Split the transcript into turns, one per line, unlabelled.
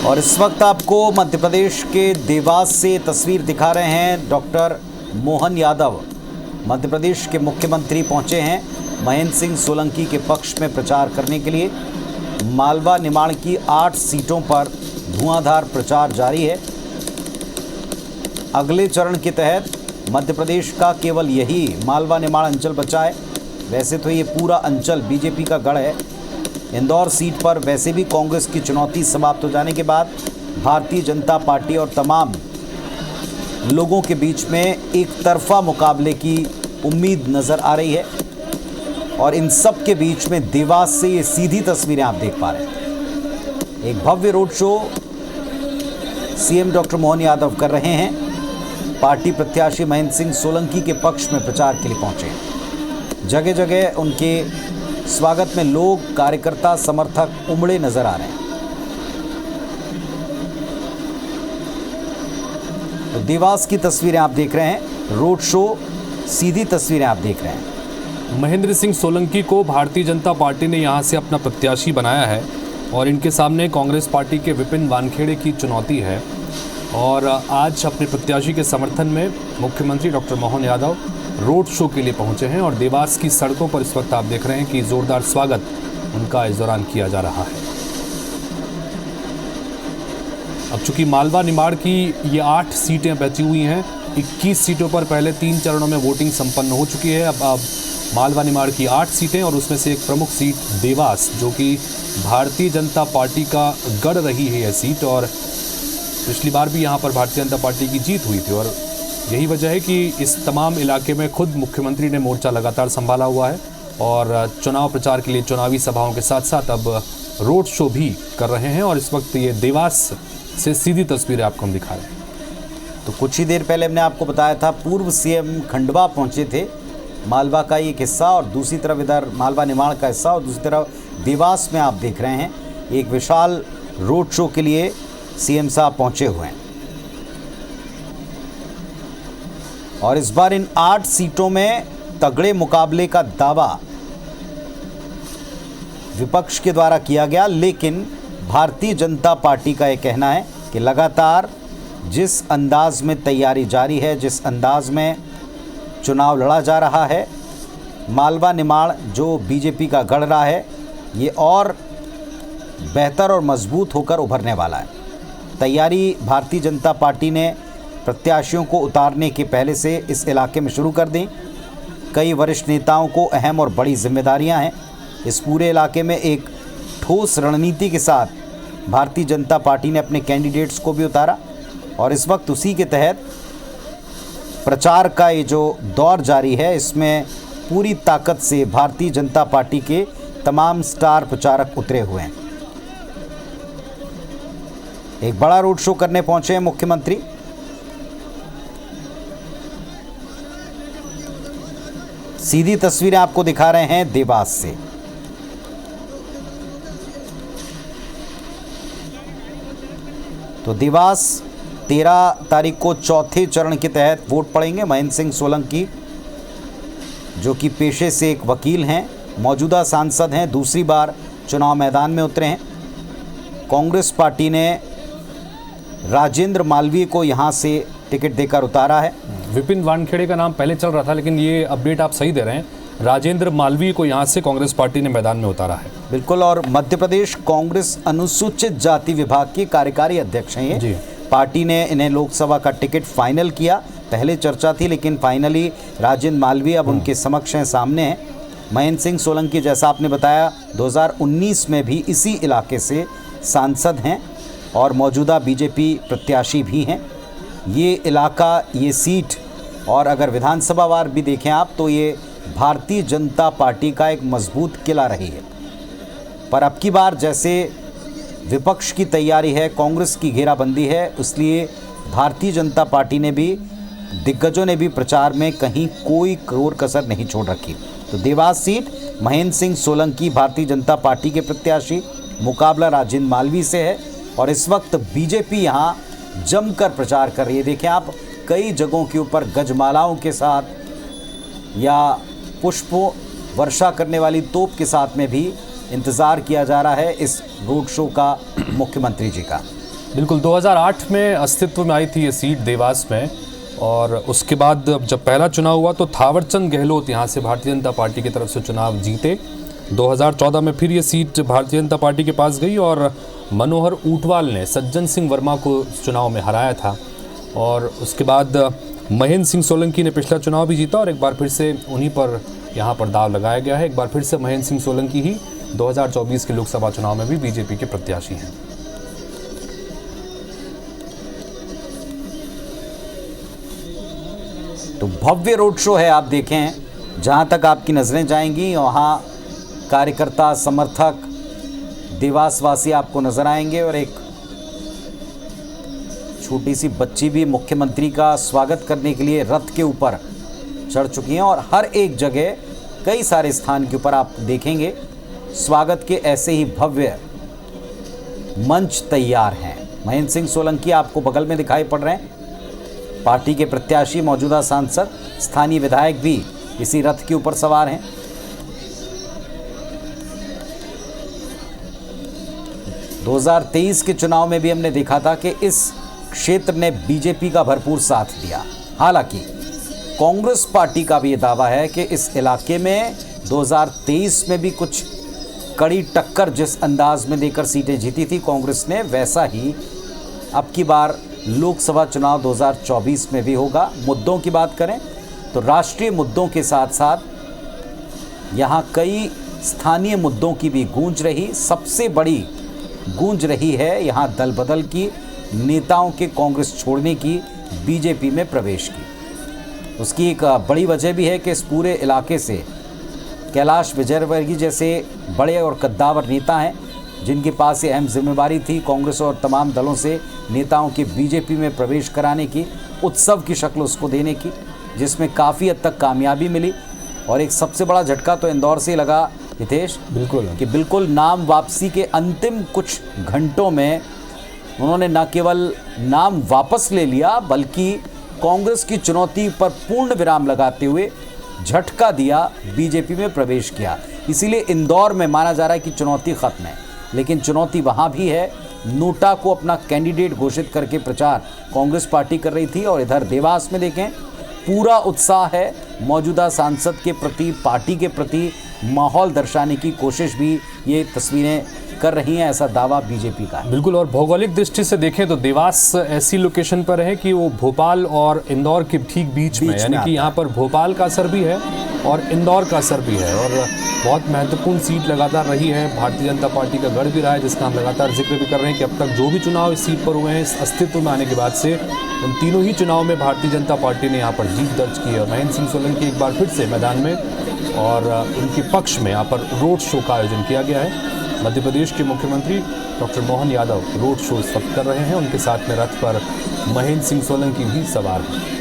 और इस वक्त आपको मध्य प्रदेश के देवास से तस्वीर दिखा रहे हैं। डॉक्टर मोहन यादव मध्य प्रदेश के मुख्यमंत्री पहुंचे हैं महेंद्र सिंह सोलंकी के पक्ष में प्रचार करने के लिए। मालवा निमाड़ की 8 सीटों पर धुआंधार प्रचार जारी है। अगले चरण के तहत मध्य प्रदेश का केवल यही मालवा निमाड़ अंचल बचा है। वैसे तो ये पूरा अंचल बीजेपी का गढ़ है। इंदौर सीट पर वैसे भी कांग्रेस की चुनौती समाप्त हो जाने के बाद भारतीय जनता पार्टी और तमाम लोगों के बीच में एक तरफा मुकाबले की उम्मीद नज़र आ रही है। और इन सब के बीच में देवास से ये सीधी तस्वीरें आप देख पा रहे हैं। एक भव्य road show CM doctor Mohan Yadav कर रहे हैं। पार्टी प्रत्याशी महेंद्र सिंह सोलंकी के पक्ष में प्रचार के लिए पहुंचे हैं। जगह जगह उनके स्वागत में लोग, कार्यकर्ता, समर्थक उमड़े नजर आ रहे हैं। तो देवास की तस्वीरें आप देख रहे हैं। रोड शो सीधी तस्वीरें आप देख रहे हैं।
महेंद्र सिंह सोलंकी को भारतीय जनता पार्टी ने यहां से अपना प्रत्याशी बनाया है और इनके सामने कांग्रेस पार्टी के विपिन वानखेड़े की चुनौती है। और आज अपने प्रत्याशी के समर्थन में मुख्यमंत्री doctor Mohan Yadav road show के लिए पहुंचे हैं और देवास की सड़कों पर इस वक्त आप देख रहे हैं कि जोरदार स्वागत उनका इस दौरान किया जा रहा है। अब चूंकि मालवा निमाड़ की ये 8 सीटें बची हुई हैं, 21 सीटों पर पहले 3 चरणों में वोटिंग संपन्न हो चुकी है। अब मालवा निमाड़ की 8 सीटें और उसमें से एक प्रमुख सीट देवास, जो कि भारतीय जनता पार्टी का गढ़ रही है यह सीट। और पिछली बार भी यहाँ पर भारतीय जनता पार्टी की जीत हुई थी और यही वजह है कि इस तमाम इलाके में खुद मुख्यमंत्री ने मोर्चा लगातार संभाला हुआ है और चुनाव प्रचार के लिए चुनावी सभाओं के साथ साथ अब रोड शो भी कर रहे हैं। और इस वक्त ये देवास से सीधी तस्वीरें आपको हम दिखा रहे हैं।
तो कुछ ही देर पहले हमने आपको बताया था पूर्व सीएम खंडवा पहुंचे थे। मालवा का एक हिस्सा और दूसरी तरफ इधर मालवा निमाड़ का हिस्सा और दूसरी तरफ देवास में आप देख रहे हैं एक विशाल रोड शो के लिए सीएम साहब पहुंचे हुए हैं। और इस बार इन 8 सीटों में तगड़े मुकाबले का दावा विपक्ष के द्वारा किया गया, लेकिन भारतीय जनता पार्टी का यह कहना है कि लगातार जिस अंदाज में तैयारी जारी है, जिस अंदाज में चुनाव लड़ा जा रहा है, मालवा निमाड़ जो बीजेपी का गढ़ रहा है, ये और बेहतर और मजबूत होकर उभरने वाला है। तैयारी भारतीय जनता पार्टी ने प्रत्याशियों को उतारने के पहले से इस इलाके में शुरू कर दी। कई वरिष्ठ नेताओं को अहम और बड़ी जिम्मेदारियां हैं। इस पूरे इलाके में एक ठोस रणनीति के साथ भारतीय जनता पार्टी ने अपने कैंडिडेट्स को भी उतारा और इस वक्त उसी के तहत प्रचार का ये जो दौर जारी है, इसमें पूरी ताकत से भारतीय जनता पार्टी के तमाम स्टार प्रचारक उतरे हुए हैं। एक बड़ा रोड शो करने पहुंचे हैं मुख्यमंत्री। सीधी तस्वीरें आपको दिखा रहे हैं देवास से। तो देवास 13 तारीख को चौथे चरण के तहत वोट पड़ेंगे। महेंद्र सिंह सोलंकी जो कि पेशे से एक वकील हैं, मौजूदा सांसद हैं, दूसरी बार चुनाव मैदान में उतरे हैं। कांग्रेस पार्टी ने राजेंद्र मालवीय को यहां से टिकट देकर उतारा है।
विपिन वानखेड़े का नाम पहले चल रहा था, लेकिन ये अपडेट आप सही दे रहे हैं। राजेंद्र मालवीय को यहाँ से कांग्रेस पार्टी ने मैदान में उतारा है।
बिल्कुल। और मध्य प्रदेश कांग्रेस अनुसूचित जाति विभाग के कार्यकारी अध्यक्ष हैं ये।
जी।
पार्टी ने इन्हें लोकसभा का टिकट फाइनल किया। पहले चर्चा थी, लेकिन फाइनली राजेंद्र मालवीय अब उनके समक्ष हैं, सामने हैं। महेंद्र सिंह सोलंकी, जैसा आपने बताया, 2019 में भी इसी इलाके से सांसद हैं और मौजूदा बीजेपी प्रत्याशी भी हैं। ये इलाका, ये सीट, और अगर विधानसभा वार भी देखें आप, तो ये भारतीय जनता पार्टी का एक मजबूत किला रही है। पर अब की बार जैसे विपक्ष की तैयारी है, कांग्रेस की घेराबंदी है, इसलिए भारतीय जनता पार्टी ने भी, दिग्गजों ने भी प्रचार में कहीं कोई कोर कसर नहीं छोड़ रखी। तो देवास सीट महेंद्र सिंह सोलंकी भारतीय जनता पार्टी के प्रत्याशी, मुकाबला राजेंद्र मालवीय से है। और इस वक्त बीजेपी यहाँ जमकर प्रचार कर रही है। देखें आप, कई जगहों के ऊपर गजमालाओं के साथ या पुष्पों वर्षा करने वाली तोप के साथ में भी इंतज़ार किया जा रहा है इस रोड शो का मुख्यमंत्री जी का।
बिल्कुल 2008 में अस्तित्व में आई थी ये सीट देवास में, और उसके बाद जब पहला चुनाव हुआ तो थावरचंद गहलोत यहाँ से भारतीय जनता पार्टी की तरफ से चुनाव जीते। 2014 में फिर ये सीट भारतीय जनता पार्टी के पास गई और मनोहर ऊंटवाल ने सज्जन सिंह वर्मा को चुनाव में हराया था। और उसके बाद महेंद्र सिंह सोलंकी ने पिछला चुनाव भी जीता और एक बार फिर से उन्हीं पर यहाँ पर दाव लगाया गया है। एक बार फिर से महेंद्र सिंह सोलंकी ही 2024 के लोकसभा चुनाव में भी बीजेपी के प्रत्याशी हैं।
तो भव्य रोड शो है, आप देखें, जहां तक आपकी नज़रें जाएंगी वहां कार्यकर्ता, समर्थक, देवासवासी आपको नजर आएंगे और एक छोटी सी बच्ची भी मुख्यमंत्री का स्वागत करने के लिए रथ के ऊपर चढ़ चुकी हैं। और हर एक जगह कई सारे स्थान के ऊपर आप देखेंगे स्वागत के ऐसे ही भव्य मंच तैयार हैं। महेंद्र सिंह सोलंकी आपको बगल में दिखाई पड़ रहे हैं, पार्टी के प्रत्याशी, मौजूदा सांसद, स्थानीय विधायक भी इसी रथ के ऊपर सवार हैं। दो 2023 के चुनाव में भी हमने देखा था कि इस क्षेत्र ने बीजेपी का भरपूर साथ दिया। हालांकि कांग्रेस पार्टी का भी ये दावा है कि इस इलाके में 2023 में भी कुछ कड़ी टक्कर जिस अंदाज में देकर सीटें जीती थी कांग्रेस ने, वैसा ही अब की बार लोकसभा चुनाव 2024 में भी होगा। मुद्दों की बात करें तो राष्ट्रीय मुद्दों के साथ साथ यहाँ कई स्थानीय मुद्दों की भी गूंज रही। सबसे बड़ी गूंज रही है यहाँ दल बदल की, नेताओं के कांग्रेस छोड़ने की, बीजेपी में प्रवेश की। उसकी एक बड़ी वजह भी है कि इस पूरे इलाके से कैलाश विजयवर्गीय जैसे बड़े और कद्दावर नेता हैं जिनके पास ये अहम जिम्मेवारी थी कांग्रेस और तमाम दलों से नेताओं के बीजेपी में प्रवेश कराने की, उत्सव की शक्ल उसको देने की, जिसमें काफ़ी हद तक कामयाबी मिली। और एक सबसे बड़ा झटका तो इंदौर से लगा हितेश, बिल्कुल नाम वापसी के अंतिम कुछ घंटों में उन्होंने न केवल नाम वापस ले लिया बल्कि कांग्रेस की चुनौती पर पूर्ण विराम लगाते हुए झटका दिया, बीजेपी में प्रवेश किया। इसीलिए इंदौर में माना जा रहा है कि चुनौती खत्म है, लेकिन चुनौती वहाँ भी है। नोटा को अपना कैंडिडेट घोषित करके प्रचार कांग्रेस पार्टी कर रही थी और इधर देवास में देखें पूरा उत्साह है, मौजूदा सांसद के प्रति, पार्टी के प्रति माहौल दर्शाने की कोशिश भी ये तस्वीरें कर रही हैं, ऐसा दावा बीजेपी का है।
बिल्कुल, और भौगोलिक दृष्टि से देखें तो देवास ऐसी लोकेशन पर है कि वो भोपाल और इंदौर के ठीक बीच में, यानी कि यहाँ पर भोपाल का असर भी है और इंदौर का असर भी है। और बहुत महत्वपूर्ण सीट लगातार रही है, भारतीय जनता पार्टी का गढ़ भी रहा है, जिसका हम लगातार जिक्र भी कर रहे हैं कि अब तक जो भी चुनाव इस सीट पर हुए हैं, इस अस्तित्व में आने के बाद से उन तीनों ही चुनाव में भारतीय जनता पार्टी ने यहाँ पर जीत दर्ज की है। महेंद्र सिंह सोलंकी एक बार फिर से मैदान में और उनके पक्ष में यहाँ पर रोड शो का आयोजन किया गया है। मध्य प्रदेश के मुख्यमंत्री doctor Mohan Yadav road show इस वक्त कर रहे हैं, उनके साथ में रथ पर महेंद्र सिंह सोलंकी भी सवार हैं।